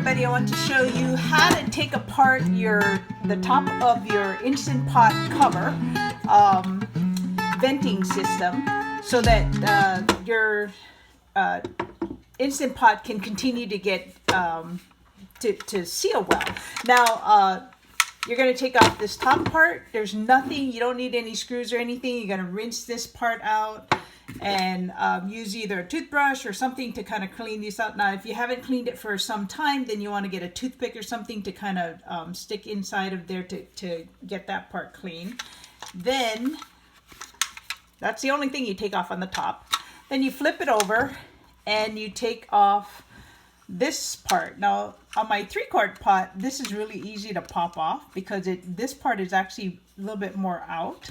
everybody, I want to show you how to take apart the top of your Instant Pot cover venting system so that your Instant Pot can continue to get to seal well. Now you're going to take off this top part. There's nothing, you don't need any screws or anything. You're going to rinse this part out and use either a toothbrush or something to kind of clean these out. Now, if you haven't cleaned it for some time, then you want to get a toothpick or something to kind of stick inside of there to get that part clean. Then, that's the only thing you take off on the top. Then you flip it over and you take off this part. Now, on my 3-quart pot, this is really easy to pop off because this part is actually a little bit more out.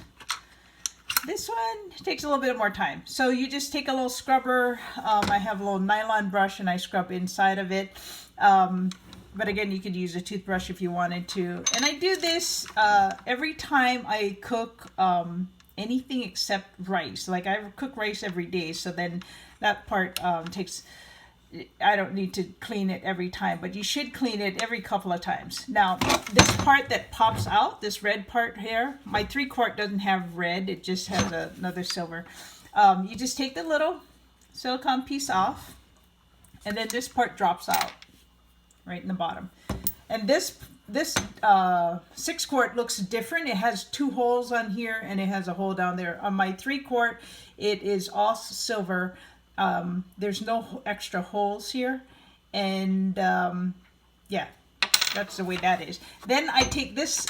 This one takes a little bit more time. So you just take a little scrubber. I have a little nylon brush and I scrub inside of it. But again, you could use a toothbrush if you wanted to. And I do this every time I cook anything except rice. Like I cook rice every day, so then that part takes... I don't need to clean it every time, but you should clean it every couple of times. Now, this part that pops out, this red part here, my 3-quart doesn't have red, it just has another silver. You just take the little silicone piece off, and then this part drops out right in the bottom. And this 6-quart looks different. It has 2 holes on here, and it has a hole down there. On my 3-quart, it is all silver. There's no extra holes here, and yeah, that's the way that is. Then I take this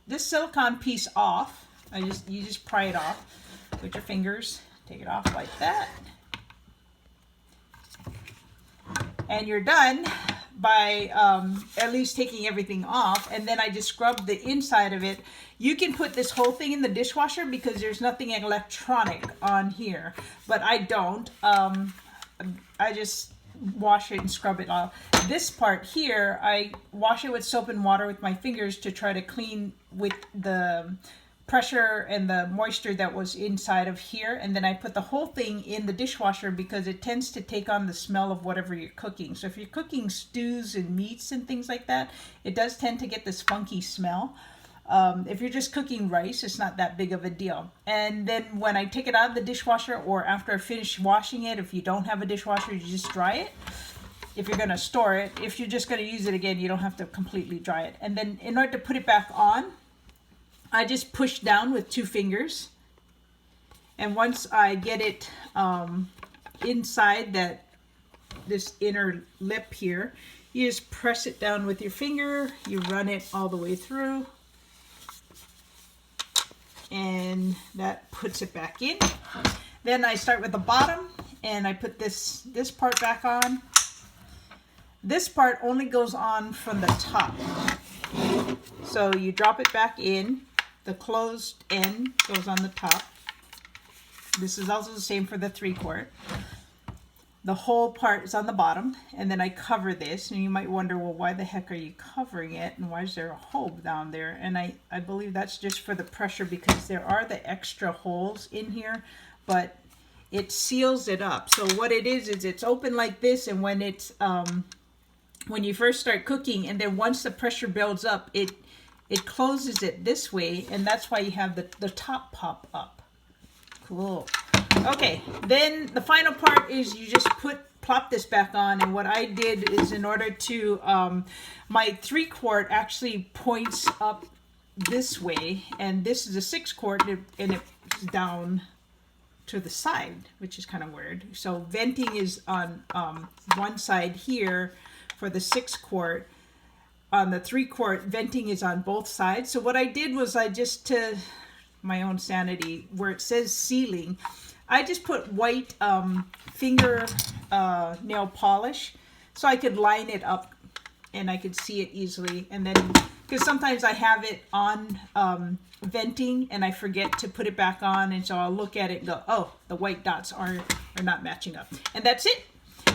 this silicone piece off. You just pry it off with your fingers. Take it off like that, and you're done by at least taking everything off. And then I just scrub the inside of it. You can put this whole thing in the dishwasher because there's nothing electronic on here, but I don't. I just wash it and scrub it off. This part here, I wash it with soap and water with my fingers to try to clean with the pressure and the moisture that was inside of here, and then I put the whole thing in the dishwasher because it tends to take on the smell of whatever you're cooking. So if you're cooking stews and meats and things like that, it does tend to get this funky smell. If you're just cooking rice, it's not that big of a deal. And then when I take it out of the dishwasher, or after I finish washing it, if you don't have a dishwasher, you just dry it. If you're going to store it, if you're just going to use it again, you don't have to completely dry it. And then in order to put it back on, I just push down with 2 fingers. And once I get it inside this inner lip here, you just press it down with your finger. You run it all the way through. And that puts it back in. Then I start with the bottom and I put this part back on. This part only goes on from the top. So you drop it back in. The closed end goes on the top. This is also the same for the 3-quart. The whole part is on the bottom, and then I cover this. And you might wonder, well, why the heck are you covering it? And why is there a hole down there? And I believe that's just for the pressure, because there are the extra holes in here, but it seals it up. So what it is it's open like this, and when it's when you first start cooking, and then once the pressure builds up, it closes it this way, and that's why you have the top pop up. Cool. Okay, then the final part is you just plop this back on. And what I did is, in order to my 3-quart actually points up this way, and this is a 6-quart, and it's down to the side, which is kind of weird. So venting is on one side here for the 6-quart. On the 3-quart, venting is on both sides. So what I did was, I just, to my own sanity, where it says sealing, I just put white finger nail polish so I could line it up and I could see it easily. And then, because sometimes I have it on venting and I forget to put it back on, and so I'll look at it and go, oh, the white dots are not matching up. And that's it.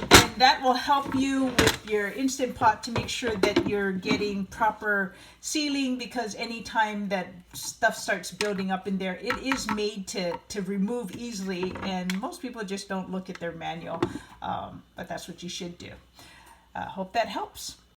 And that will help you with your Instant Pot to make sure that you're getting proper sealing, because anytime that stuff starts building up in there, it is made to remove easily, and most people just don't look at their manual, but that's what you should do. Hope that helps.